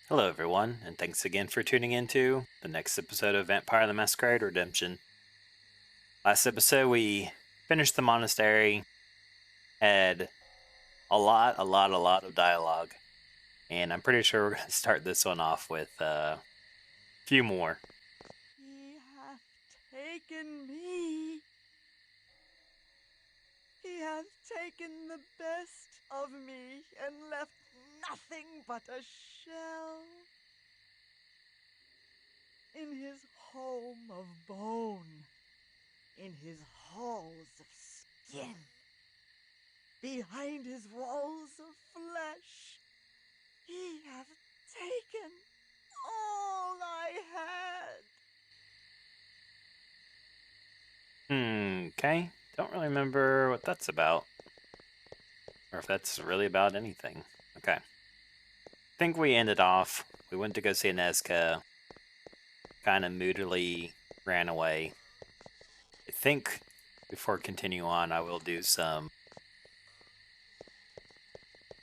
Hello, everyone, and thanks again for tuning into the next episode of Vampire the Masquerade Redemption. Last episode, we finished the monastery, had a lot of dialogue, and I'm pretty sure we're going to start this one off with a few more. He hath taken me. He hath taken the best of me and left nothing but a shell. In his home of bone, in his halls of skin, behind his walls of flesh, he hath taken all I had. Okay, don't really remember what that's about, or if that's really about anything. Okay. I think we ended off, we went to go see Nezca, kind of moodily ran away. I think before continue on, I will do some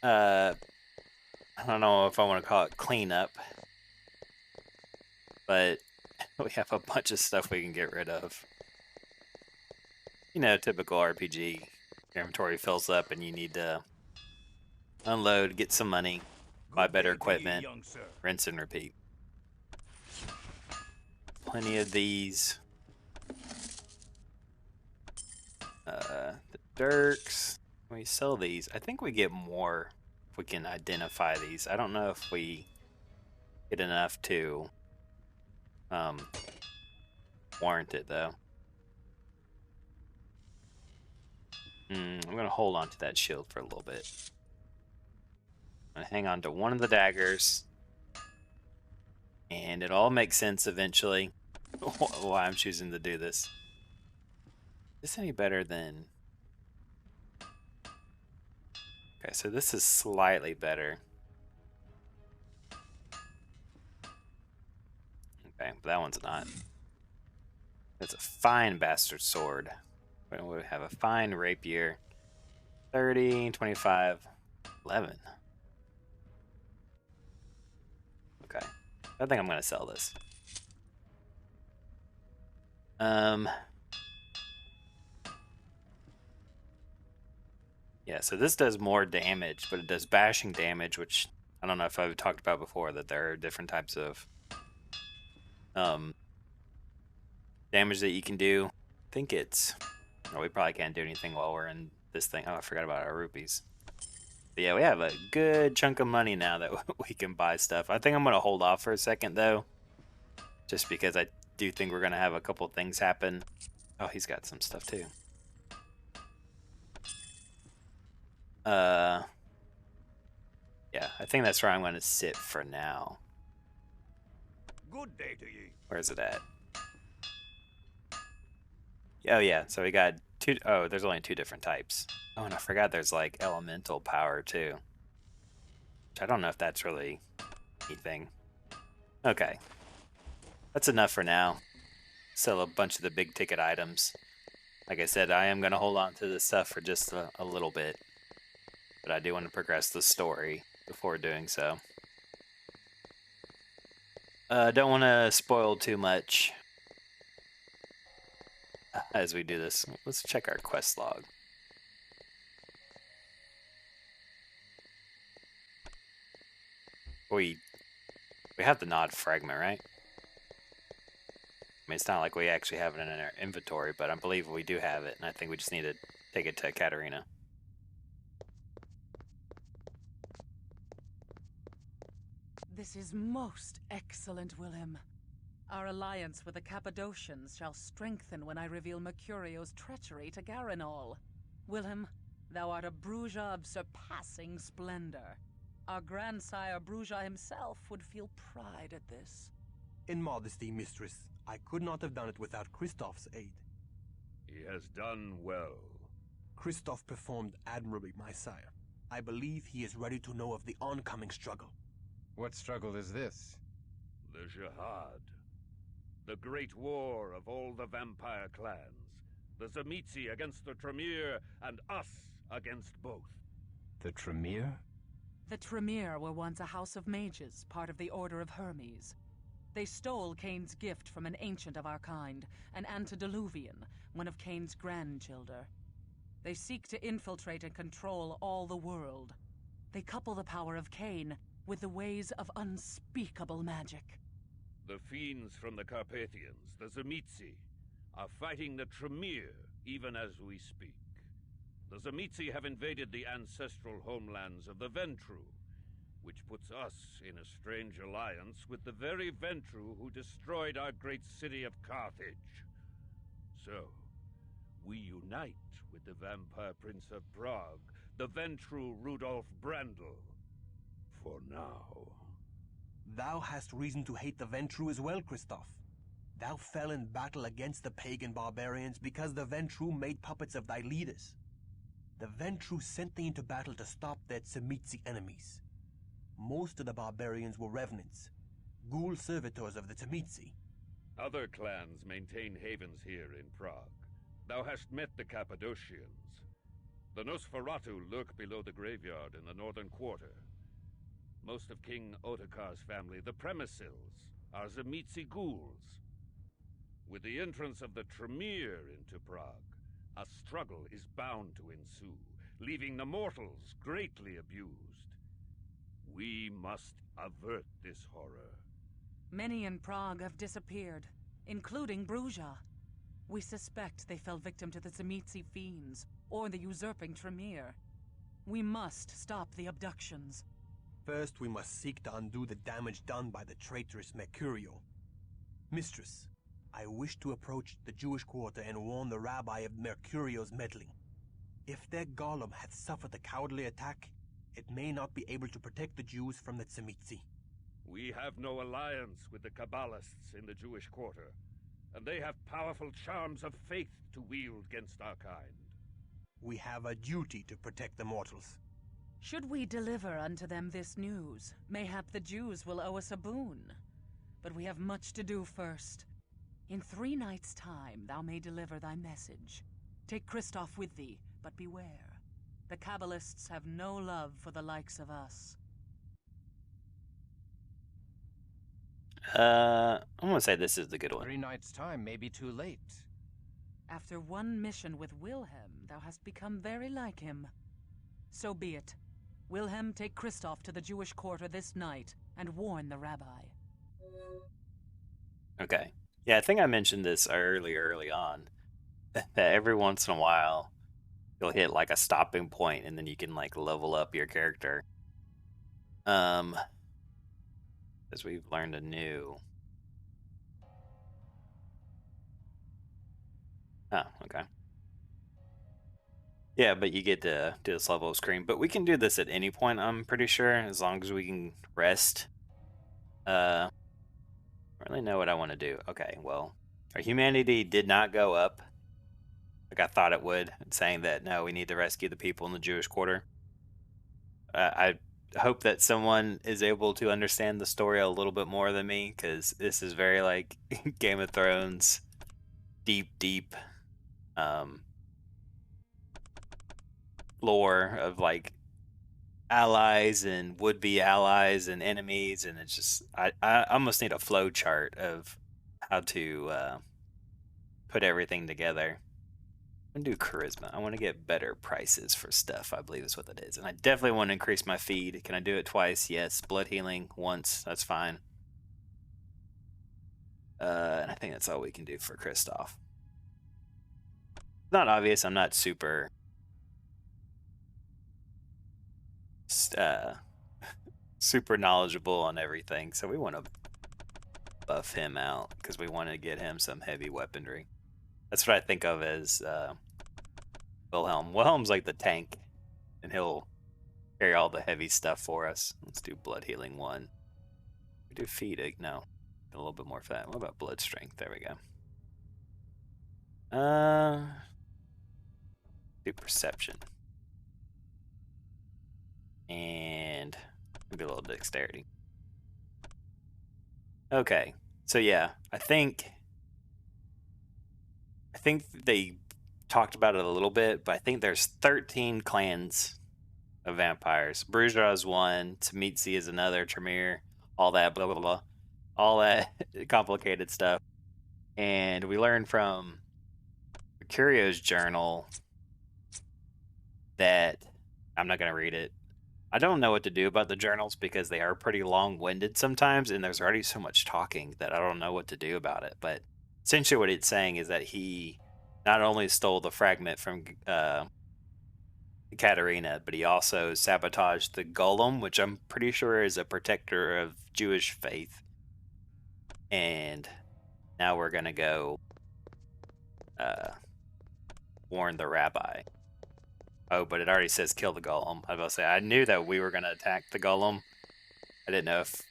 I don't know if I want to call it cleanup, but we have a bunch of stuff we can get rid of. You know, typical RPG. Your inventory fills up and you need to unload, get some money, buy better equipment, rinse and repeat. Plenty of these. The dirks. When we sell these, I think we get more if we can identify these. I don't know if we get enough to warrant it, though. I'm going to hold on to that shield for a little bit. I'm going to hang on to one of the daggers. And it all makes sense eventually why I'm choosing to do this. Is this any better than... Okay, so this is slightly better. Okay, but that one's not. It's a fine bastard sword. We have a fine rapier. 30, 25, 11. Okay. I think I'm going to sell this. Yeah, so this does more damage, but it does bashing damage, which I don't know if I've talked about before, that there are different types of damage that you can do. I think it's... Oh, we probably can't do anything while we're in this thing. Oh, I forgot about our rupees. But yeah, we have a good chunk of money now that we can buy stuff. I think I'm going to hold off for a second, though. Just because I do think we're going to have a couple things happen. Oh, he's got some stuff, too. Yeah, I think that's where I'm going to sit for now. Good day to ye. Where's it at? Oh, yeah, so we got two... Oh, there's only two different types. Oh, and I forgot there's, like, elemental power, too. Which I don't know if that's really anything. Okay. That's enough for now. Sell a bunch of the big ticket items. Like I said, I am going to hold on to this stuff for just a little bit. But I do want to progress the story before doing so. Don't want to spoil too much as we do this. Let's check our quest log. We have the nod fragment, right? I mean, it's not like we actually have it in our inventory, but I believe we do have it, and I think we just need to take it to Katarina. This is most excellent, Willem. Our alliance with the Cappadocians shall strengthen when I reveal Mercurio's treachery to Garanol. Willem, thou art a Bruja of surpassing splendor. Our grandsire Bruja himself would feel pride at this. In modesty, mistress, I could not have done it without Christof's aid. He has done well. Christof performed admirably, my sire. I believe he is ready to know of the oncoming struggle. What struggle is this? The Jihad. The great war of all the vampire clans. The Tzimisce against the Tremere, and us against both. The Tremere? The Tremere were once a house of mages, part of the Order of Hermes. They stole Cain's gift from an ancient of our kind, an antediluvian, one of Cain's grandchildren. They seek to infiltrate and control all the world. They couple the power of Cain with the ways of unspeakable magic. The fiends from the Carpathians, the Tzimisce, are fighting the Tremere even as we speak. The Tzimisce have invaded the ancestral homelands of the Ventru, which puts us in a strange alliance with the very Ventru who destroyed our great city of Carthage. So, we unite with the Vampire Prince of Prague, the Ventru Rudolf Brandl. For now. Thou hast reason to hate the Ventru as well, Christof. Thou fell in battle against the pagan barbarians because the Ventru made puppets of thy leaders. The Ventru sent thee into battle to stop their Tzimisce enemies. Most of the barbarians were revenants, ghoul servitors of the Tzimisce. Other clans maintain havens here in Prague. Thou hast met the Cappadocians. The Nosferatu lurk below the graveyard in the northern quarter. Most of King Ottokar's family, the Premisils, are Tzimisce ghouls. With the entrance of the Tremere into Prague, a struggle is bound to ensue, leaving the mortals greatly abused. We must avert this horror. Many in Prague have disappeared, including Bruja. We suspect they fell victim to the Tzimisce fiends, or the usurping Tremere. We must stop the abductions. First, we must seek to undo the damage done by the traitorous Mercurio. Mistress, I wish to approach the Jewish quarter and warn the rabbi of Mercurio's meddling. If their golem hath suffered a cowardly attack, it may not be able to protect the Jews from the Tzimisce. We have no alliance with the Kabbalists in the Jewish quarter, and they have powerful charms of faith to wield against our kind. We have a duty to protect the mortals. Should we deliver unto them this news, mayhap the Jews will owe us a boon. But we have much to do first. In 3 nights' time thou may deliver thy message. Take Christof with thee, but beware. The Kabbalists have no love for the likes of us. I'm gonna say this is the good one. 3 nights' time may be too late. After one mission with Wilhelm, thou hast become very like him. So be it. Wilhelm, take Christof to the Jewish quarter this night, and warn the rabbi. Okay. Yeah, I think I mentioned this early on. That every once in a while, you'll hit like a stopping point, and then you can like level up your character. As we've learned anew. Oh, okay. Yeah, but you get to do this level of screen. But we can do this at any point, I'm pretty sure, as long as we can rest. I don't really know what I want to do. Okay, well, our humanity did not go up like I thought it would, saying that, no, we need to rescue the people in the Jewish quarter. I hope that someone is able to understand the story a little bit more than me, because this is very like Game of Thrones, deep lore of like allies and would-be allies and enemies, and it's just I almost need a flow chart of how to put everything together. I'm gonna do charisma. I want to get better prices for stuff, I believe is what that is. And I definitely want to increase my feed. Can I do it twice? Yes. Blood healing once, that's fine. And I think that's all we can do for Christof. It's not obvious. I'm not super super knowledgeable on everything, so we want to buff him out because we want to get him some heavy weaponry. That's what I think of as Wilhelm. Wilhelm's like the tank, and he'll carry all the heavy stuff for us. Let's do blood healing 1. We do feed it. No, a little bit more fat. What about blood strength? There we go. Do perception. And maybe a little dexterity. Okay, so yeah, I think they talked about it a little bit, but I think there's 13 clans of vampires. Bourgeois is one, Tzimisce is another, Tremere, all that, blah, blah, blah. All that complicated stuff. And we learned from Mercurio's journal that I'm not going to read it. I don't know what to do about the journals because they are pretty long-winded sometimes, and there's already so much talking that I don't know what to do about it. But essentially what it's saying is that he not only stole the fragment from Katerina, but he also sabotaged the golem, which I'm pretty sure is a protector of Jewish faith. And now we're going to go warn the rabbi. Oh, but it already says kill the golem. I was about to say, I knew that we were going to attack the golem. I didn't know if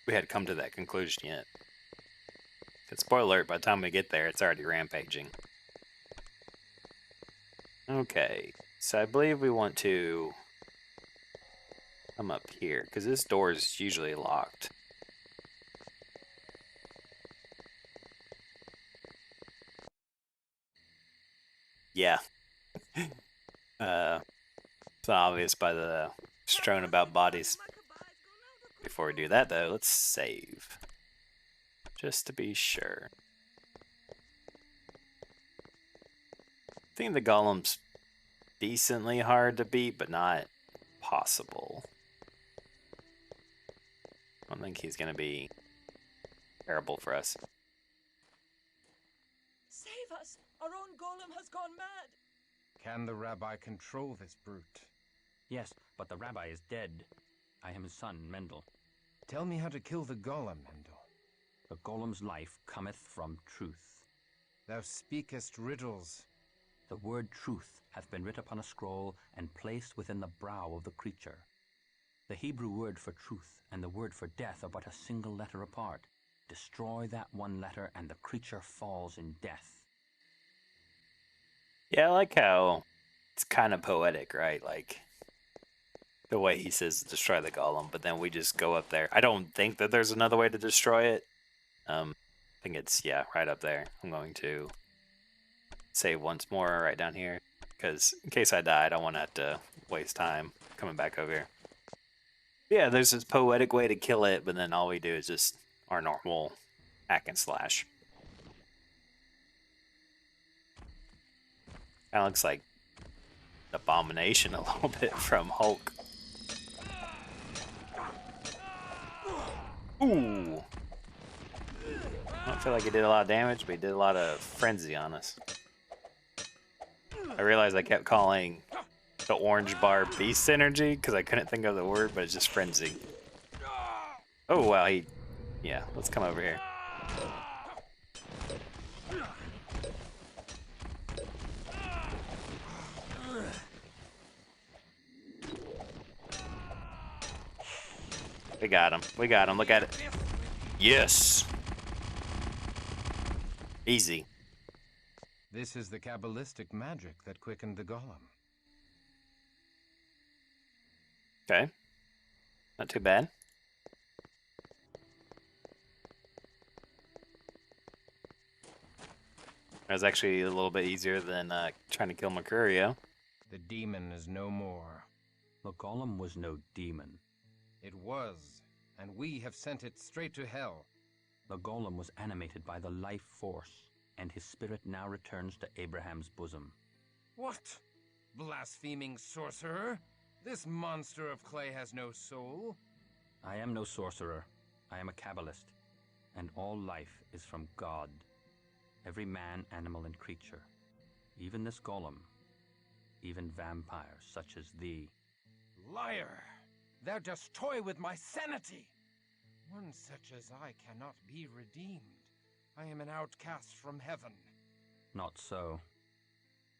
we had come to that conclusion yet. But spoiler alert, by the time we get there, it's already rampaging. Okay, so I believe we want to come up here, because this door is usually locked. Yeah. It's obvious by the strewn about bodies. Before we do that, though, let's save. Just to be sure. I think the golem's decently hard to beat, but not possible. I don't think he's going to be terrible for us. Save us! Our own golem has gone mad! Can the rabbi control this brute? Yes, but the rabbi is dead. I am his son, Mendel. Tell me how to kill the golem, Mendel. The golem's life cometh from truth. Thou speakest riddles. The word truth hath been writ upon a scroll and placed within the brow of the creature. The Hebrew word for truth and the word for death are but a single letter apart. Destroy that one letter and the creature falls in death. Yeah, I like how it's kind of poetic, right? Like, the way he says destroy the golem, but then we just go up there. I don't think that there's another way to destroy it. I think it's, yeah, right up there. I'm going to save once more right down here, because in case I die, I don't want to have to waste time coming back over here. Yeah, there's this poetic way to kill it, but then all we do is just our normal hack and slash. Kind of looks like Abomination a little bit from Hulk. Ooh! I don't feel like he did a lot of damage, but he did a lot of frenzy on us. I realized I kept calling the orange bar beast energy because I couldn't think of the word, but it's just frenzy. Oh, wow, yeah, let's come over here. We got him. We got him. Look at it. Yes. Easy. This is the Kabbalistic magic that quickened the golem. Okay. Not too bad. That was actually a little bit easier than trying to kill Mercurio. The demon is no more. The golem was no demon. It was, and we have sent it straight to hell. The golem was animated by the life force, and his spirit now returns to Abraham's bosom. What? Blaspheming sorcerer? This monster of clay has no soul. I am no sorcerer. I am a Kabbalist, and all life is from God. Every man, animal, and creature. Even this golem. Even vampires such as thee. Liar! Thou dost toy with my sanity! One such as I cannot be redeemed. I am an outcast from heaven. Not so.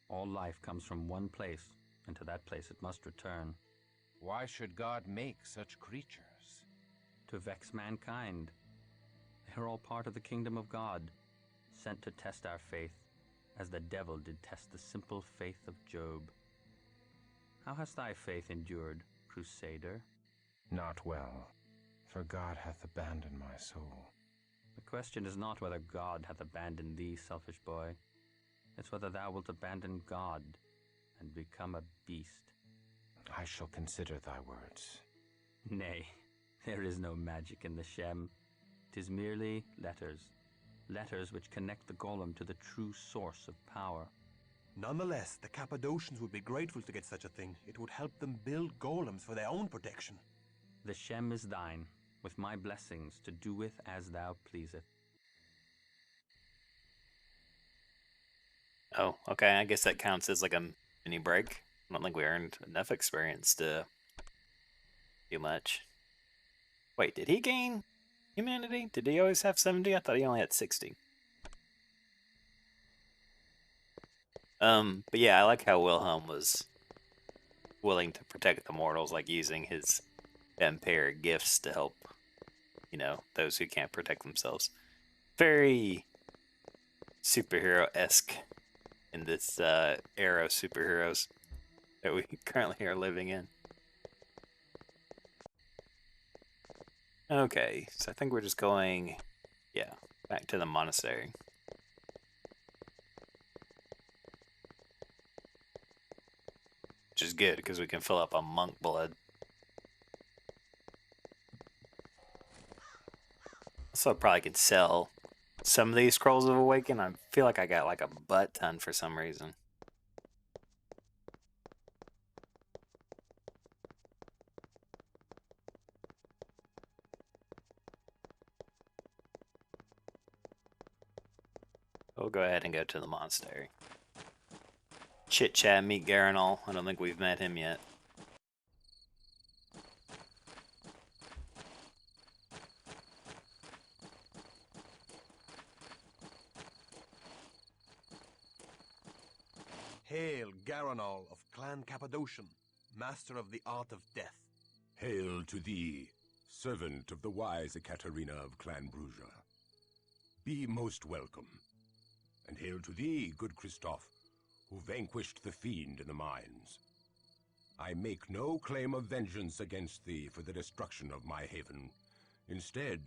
All life comes from one place, and to that place it must return. Why should God make such creatures? To vex mankind. They are all part of the kingdom of God, sent to test our faith, as the devil did test the simple faith of Job. How hast thy faith endured, Crusader? Not well, for God hath abandoned my soul. The question is not whether God hath abandoned thee, selfish boy. It's whether thou wilt abandon God and become a beast. I shall consider thy words. Nay, there is no magic in the Shem. 'Tis merely letters. Letters which connect the golem to the true source of power. Nonetheless, the Cappadocians would be grateful to get such a thing. It would help them build golems for their own protection. The Shem is thine, with my blessings to do with as thou pleaseth. Oh, okay. I guess that counts as like a mini break. I don't think we earned enough experience to do much. Wait, did he gain humanity? Did he always have 70? I thought he only had 60. But yeah, I like how Wilhelm was willing to protect the mortals, like using his vampiric gifts to help, you know, those who can't protect themselves. Very superhero-esque in this era of superheroes that we currently are living in. Okay, so I think we're just going, yeah, back to the monastery. Which is good, because we can fill up on monk blood. Also, I probably could sell some of these Scrolls of Awaken. I feel like I got like a butt ton for some reason. We'll go ahead and go to the monastery. Chit chat, meet Garanol. I don't think we've met him yet. Hail, Garanol of Clan Cappadocian, master of the art of death. Hail to thee, servant of the wise Ekaterina of Clan Bruja. Be most welcome. And hail to thee, good Christof, who vanquished the fiend in the mines. I make no claim of vengeance against thee for the destruction of my haven. Instead,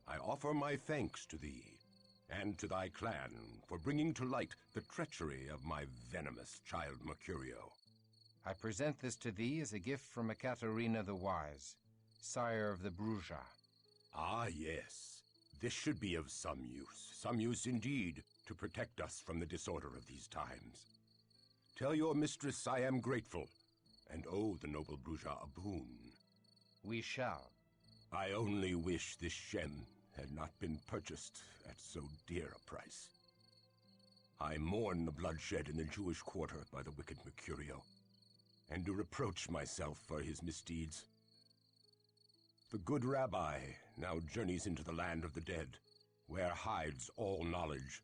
I offer my thanks to thee, and to thy clan, for bringing to light the treachery of my venomous child Mercurio. I present this to thee as a gift from Ekaterina the Wise, sire of the Bruja. Ah, yes. This should be of some use indeed, to protect us from the disorder of these times. Tell your mistress I am grateful, and owe the noble Bruja a boon. We shall. I only wish this Shem had not been purchased at so dear a price. I mourn the bloodshed in the Jewish quarter by the wicked Mercurio, and do reproach myself for his misdeeds. The good rabbi now journeys into the land of the dead, where hides all knowledge,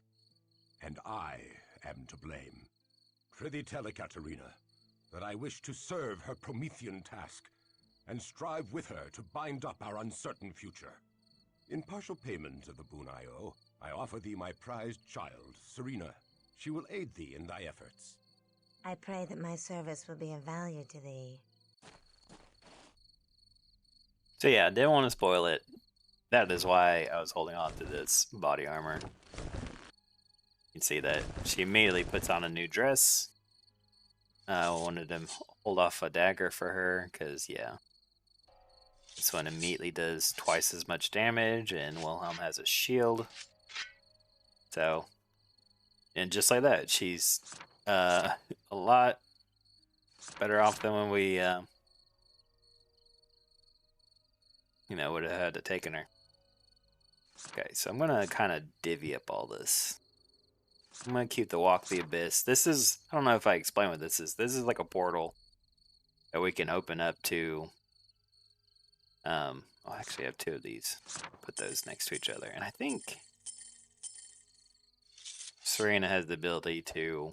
and I am to blame. Prithee tell Ekaterina that I wish to serve her Promethean task, and strive with her to bind up our uncertain future. In partial payment of the boon I owe, I offer thee my prized child, Serena. She will aid thee in thy efforts. I pray that my service will be of value to thee. So yeah, I didn't want to spoil it. That is why I was holding on to this body armor. You can see that she immediately puts on a new dress. I wanted to hold off a dagger for her, because, yeah. This one immediately does twice as much damage, and Wilhelm has a shield. So, and just like that, she's a lot better off than when we, you know, would have had to taken her. Okay, so I'm going to kind of divvy up all this. I'm going to keep the Walk the Abyss. This is, I don't know if I explained what this is. This is like a portal that we can open up to, I'll actually have two of these. Put those next to each other. And I think Serena has the ability to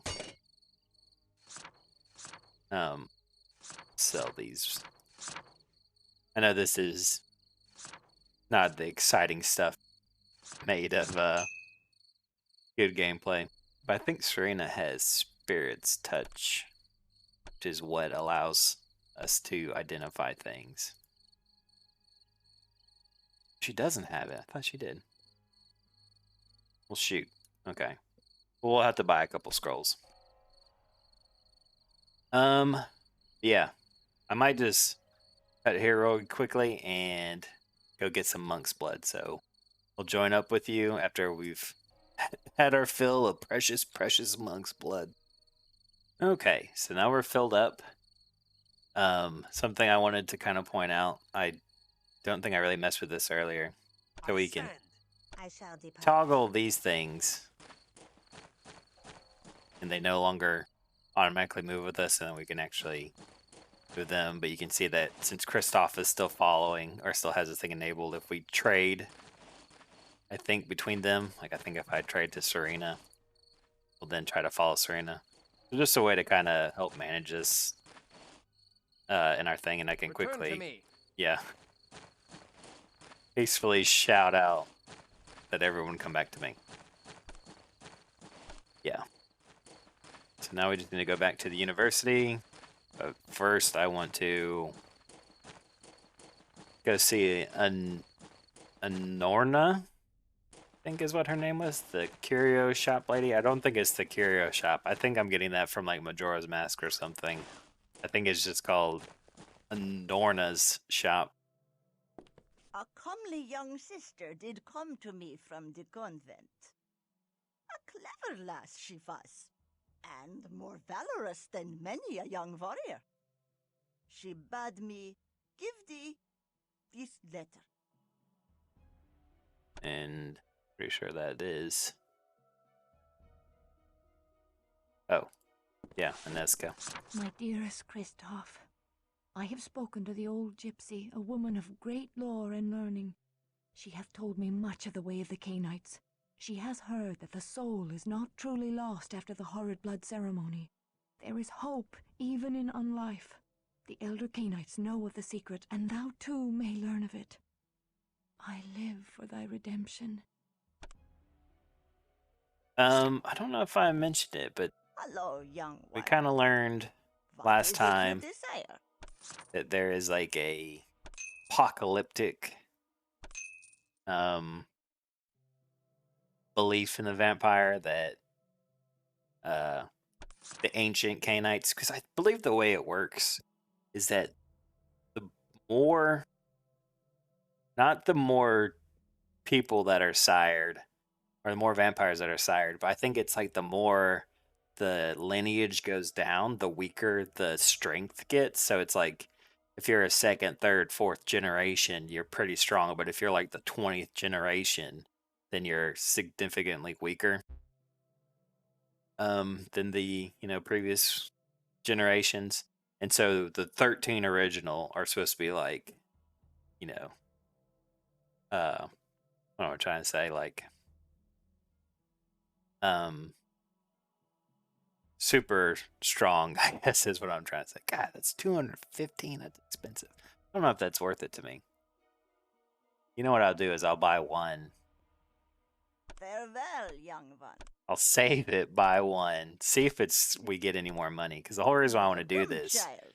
sell these. I know this is not the exciting stuff made of good gameplay, but I think Serena has Spirit's Touch, which is what allows us to identify things. She doesn't have it. I thought she did. Well, shoot. Okay. We'll have to buy a couple scrolls. Yeah. I might just cut here real quickly and go get some monk's blood. So we'll join up with you after we've had our fill of precious, precious monk's blood. Okay, so now we're filled up. Something I wanted to kind of point out, I don't think I really messed with this earlier. So we can I shall depart. toggle these things, and they no longer automatically move with us, and then we can actually move them. But you can see that since Christof is still following, or still has this thing enabled, if we trade, I think, between them, like I think if I trade to Serena, we'll then try to follow Serena. So just a way to kind of help manage this in our thing, and I can Return quickly, to me. yeah, peacefully shout out that everyone come back to me. Yeah. So now we just need to go back to the university. But first, I want to go see Anorna, I think is what her name was, the curio shop lady. I don't think it's the curio shop. I think I'm getting that from like Majora's Mask or something. I think it's just called Anorna's shop. A comely young sister did come to me from the convent. A clever lass she was, and more valorous than many a young warrior. She bade me give thee this letter. And pretty sure that is. Oh, yeah, Aneska. My dearest Christof, I have spoken to the old gypsy, a woman of great lore and learning. She hath told me much of the way of the Cainites. She has heard that the soul is not truly lost after the horrid blood ceremony. There is hope even in unlife. The elder Cainites know of the secret, and thou too may learn of it. I live for thy redemption. I don't know if I mentioned it, but Hello, young one. we kind of learned What last is it time you desire? that there is like a apocalyptic belief in the vampire that the ancient Cainites, because I believe the way it works is that the more, not the more people that are sired, or the more vampires that are sired, but I think it's like the more the lineage goes down, the weaker the strength gets. So it's like if you're a second, third, fourth generation, you're pretty strong, but if you're like the 20th generation, then you're significantly weaker than the previous generations. And so the 13 original are supposed to be like, what am I trying to say? Like, super strong, I guess is what I'm trying to say. God, that's 215. That's expensive. I don't know if that's worth it to me. You know what I'll do is I'll buy one. Farewell, young one. I'll save it, buy one, see if we get any more money. Because the whole reason why I want to do Come, this, child.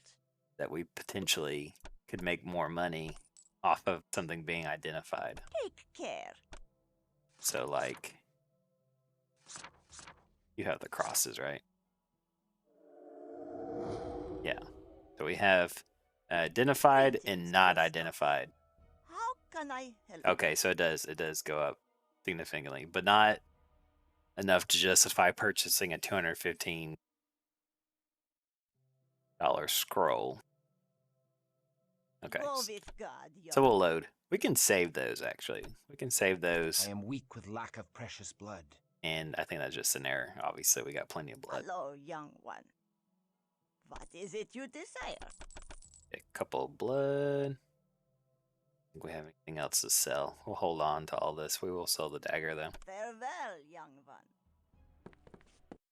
that we potentially could make more money off of something being identified. Take care. So, like, you have the crosses, right? Yeah. So we have identified and not identified. How can I help? Okay, so it does go up significantly, but not enough to justify purchasing a $215 scroll. Okay. Go with God, young. So we'll load. We can save those, actually. We can save those. I am weak with lack of precious blood. And I think that's just an error. Obviously, we got plenty of blood. Hello, young one. What is it you desire? A couple of blood. I think we have anything else to sell. We'll hold on to all this. We will sell the dagger, though. Farewell, young one.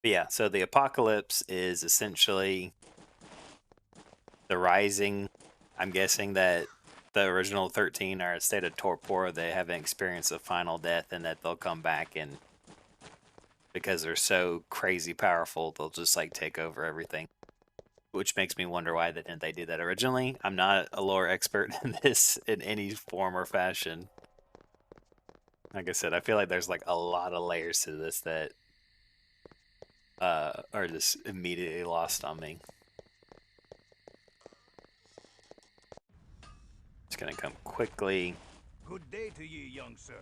But yeah, so the apocalypse is essentially the rising. I'm guessing that the original 13 are a state of torpor. They haven't experienced a final death, and that they'll come back, and because they're so crazy powerful, they'll just like take over everything. Which makes me wonder why didn't they do that originally. I'm not a lore expert in this in any form or fashion. Like I said, I feel like there's like a lot of layers to this that are just immediately lost on me. gonna come quickly. Good day to you, young sir.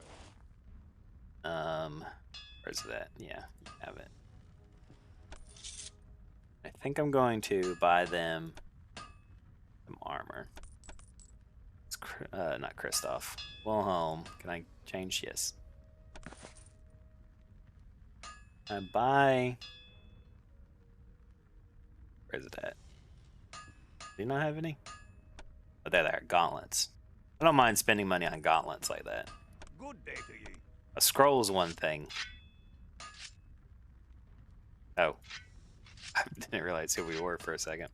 Where's it at? Yeah, you have it. I think I'm going to buy them some armor. It's not Christof. Wilhelm. Can I change? Yes. I buy. Where's it at? Do you not have any? Oh, there they are. Gauntlets. I don't mind spending money on gauntlets like that. Good day to you. A scroll is one thing. Oh. I didn't realize who we were for a second.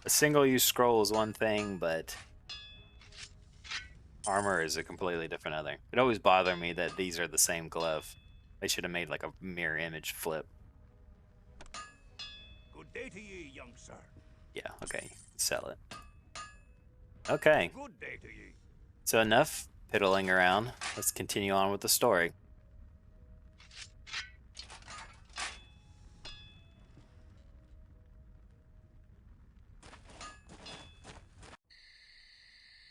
A single-use scroll is one thing, but armor is a completely different other. It always bothered me that these are the same glove. They should have made like a mirror image flip. Good day to you, young sir. Yeah, okay. Sell it. Okay. Good day to you. So enough piddling around. Let's continue on with the story.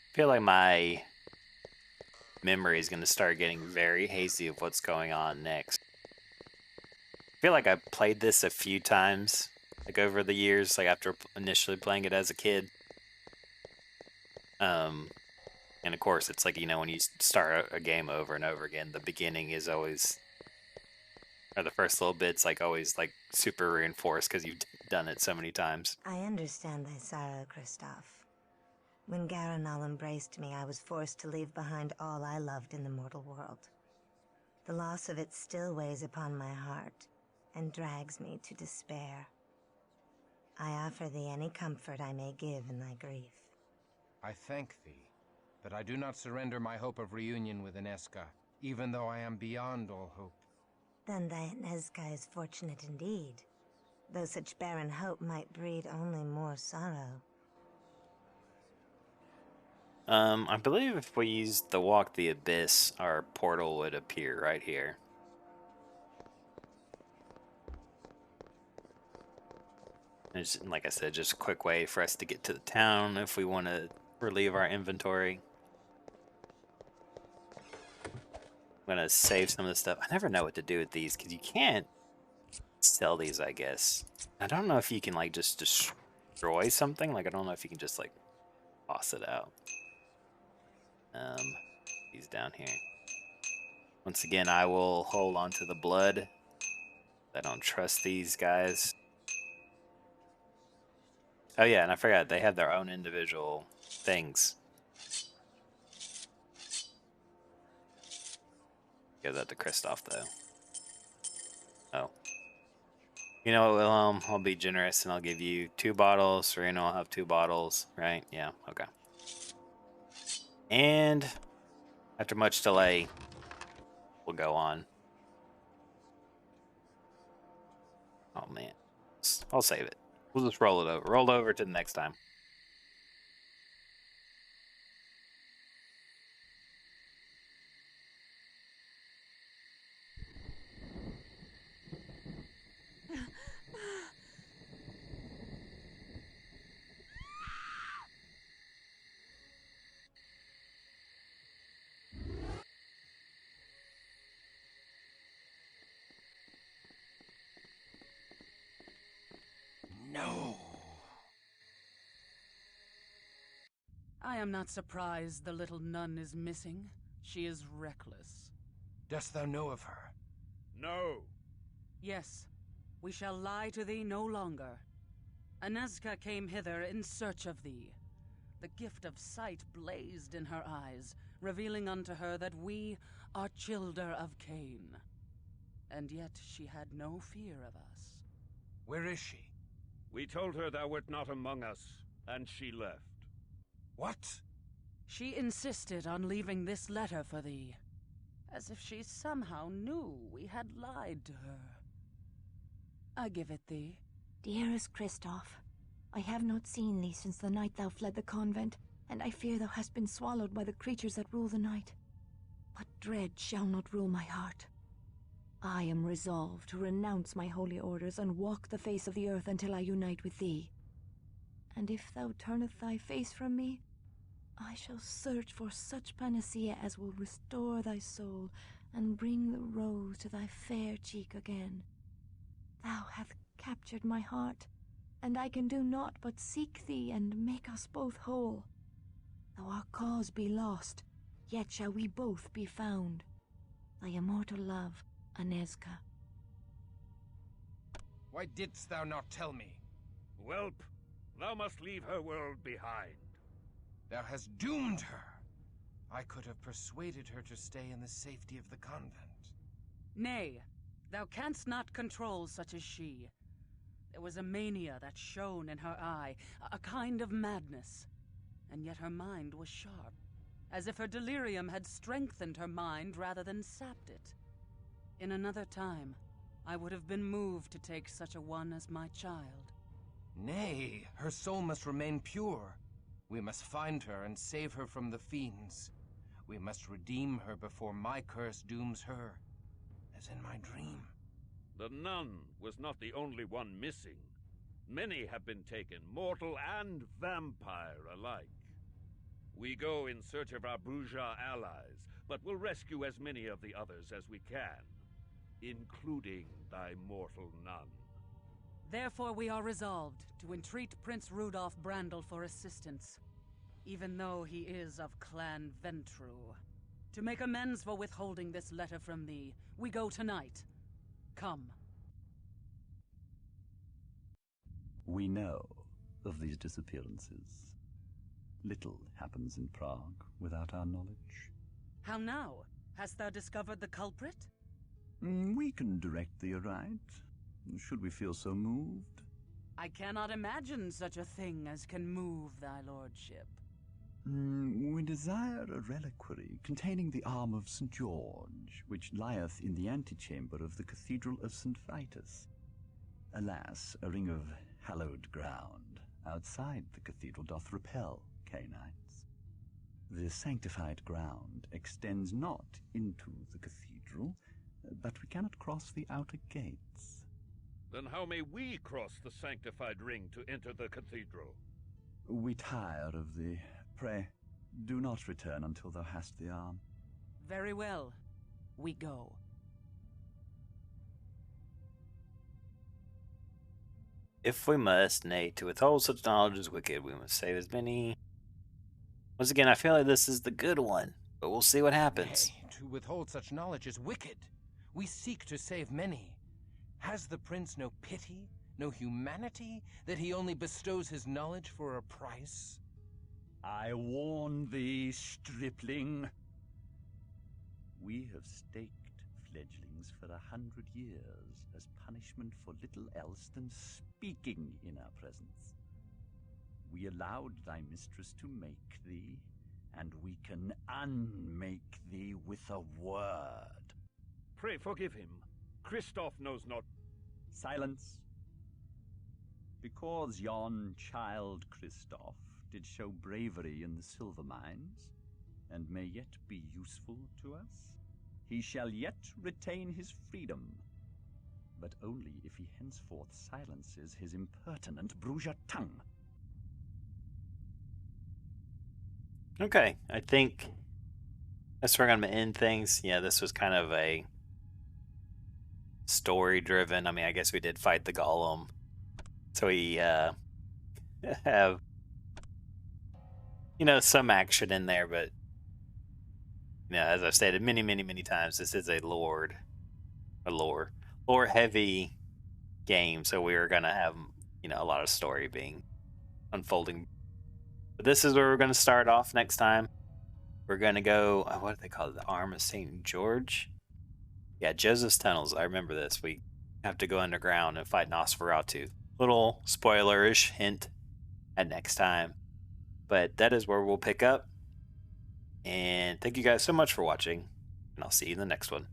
I feel like my memory is going to start getting very hazy of what's going on next. I feel like I played this a few times, like over the years, like after initially playing it as a kid. And of course, it's like, you know, when you start a game over and over again, the beginning is always, or the first little bit's like always like super reinforced because you've done it so many times. I understand thy sorrow, Christof. When Garanol embraced me, I was forced to leave behind all I loved in the mortal world. The loss of it still weighs upon my heart and drags me to despair. I offer thee any comfort I may give in thy grief. I thank thee, but I do not surrender my hope of reunion with Ineska, even though I am beyond all hope. Then thy Ineska is fortunate indeed, though such barren hope might breed only more sorrow. I believe if we used the Walk the Abyss, our portal would appear right here. It's, like I said, just a quick way for us to get to the town if we want to relieve our inventory. I'm going to save some of the stuff. I never know what to do with these because you can't sell these, I guess. I don't know if you can, like, just destroy something. Like, I don't know if you can just, like, toss it out. These down here. Once again, I will hold on to the blood. I don't trust these guys. Oh yeah, and I forgot, they have their own individual things. Give that to Christof, though. Oh. You know what, Wilhelm? I'll be generous and I'll give you 2 bottles. Serena will have 2 bottles, right? Yeah, okay. And after much delay, we'll go on. Oh, man. I'll save it. We'll just roll it over. Roll over to the next time. No! I am not surprised the little nun is missing. She is reckless. Dost thou know of her? No! Yes, we shall lie to thee no longer. Ineska came hither in search of thee. The gift of sight blazed in her eyes, revealing unto her that we are childer of Cain. And yet she had no fear of us. Where is she? We told her thou wert not among us, and she left. What? She insisted on leaving this letter for thee, as if she somehow knew we had lied to her. I give it thee. Dearest Christof, I have not seen thee since the night thou fled the convent, and I fear thou hast been swallowed by the creatures that rule the night. But dread shall not rule my heart. I am resolved to renounce my holy orders and walk the face of the earth until I unite with thee. and if thou turneth thy face from me, I shall search for such panacea as will restore thy soul and bring the rose to thy fair cheek again. Thou hast captured my heart, and I can do naught but seek thee and make us both whole. Though our cause be lost, yet shall we both be found. Thy immortal love, Anezka. Why didst thou not tell me? Whelp, thou must leave her world behind. Thou hast doomed her. I could have persuaded her to stay in the safety of the convent. Nay, thou canst not control such as she. There was a mania that shone in her eye, a kind of madness. And yet her mind was sharp, as if her delirium had strengthened her mind rather than sapped it. In another time, I would have been moved to take such a one as my child. Nay, her soul must remain pure. We must find her and save her from the fiends. We must redeem her before my curse dooms her, as in my dream. The nun was not the only one missing. Many have been taken, mortal and vampire alike. We go in search of our Bruja allies, but will rescue as many of the others as we can, including thy mortal nun. Therefore we are resolved to entreat Prince Rudolf Brandel for assistance, even though he is of Clan Ventru. To make amends for withholding this letter from thee, we go tonight. Come. We know of these disappearances. Little happens in Prague without our knowledge. How now? Hast thou discovered the culprit? We can direct thee aright, should we feel so moved. I cannot imagine such a thing as can move thy lordship. We desire a reliquary containing the arm of St. George, which lieth in the antechamber of the Cathedral of St. Vitus. Alas, a ring of hallowed ground outside the cathedral doth repel Cainites. The sanctified ground extends not into the cathedral, but we cannot cross the outer gates. Then how may we cross the sanctified ring to enter the cathedral? We tire of thee. Pray, do not return until thou hast the arm. Very well. We go. If we must, nay, to withhold such knowledge is wicked, we must save as many. Once again, I feel like this is the good one, but we'll see what happens. Nay, to withhold such knowledge is wicked. We seek to save many. Has the prince no pity, no humanity, that he only bestows his knowledge for a price? I warn thee, stripling. We have staked fledglings for 100 years as punishment for little else than speaking in our presence. We allowed thy mistress to make thee, and we can unmake thee with a word. Pray forgive him. Christof knows not. Silence. Because yon child Christof did show bravery in the silver mines, and may yet be useful to us, he shall yet retain his freedom, but only if he henceforth silences his impertinent Bruja tongue. Okay, I think that's where I'm going to end things. Yeah, this was kind of a story-driven. I mean, I guess we did fight the golem, so we have, some action in there, but as I've stated many, many, many times, this is a lore-heavy game, so we are going to have, a lot of story being unfolding. But this is where we're going to start off next time. We're going to go, what do they call it? The Arm of St. George? Yeah, Joseph's Tunnels. I remember this. We have to go underground and fight Nosferatu. Little spoilerish hint at next time. But that is where we'll pick up. And thank you guys so much for watching. And I'll see you in the next one.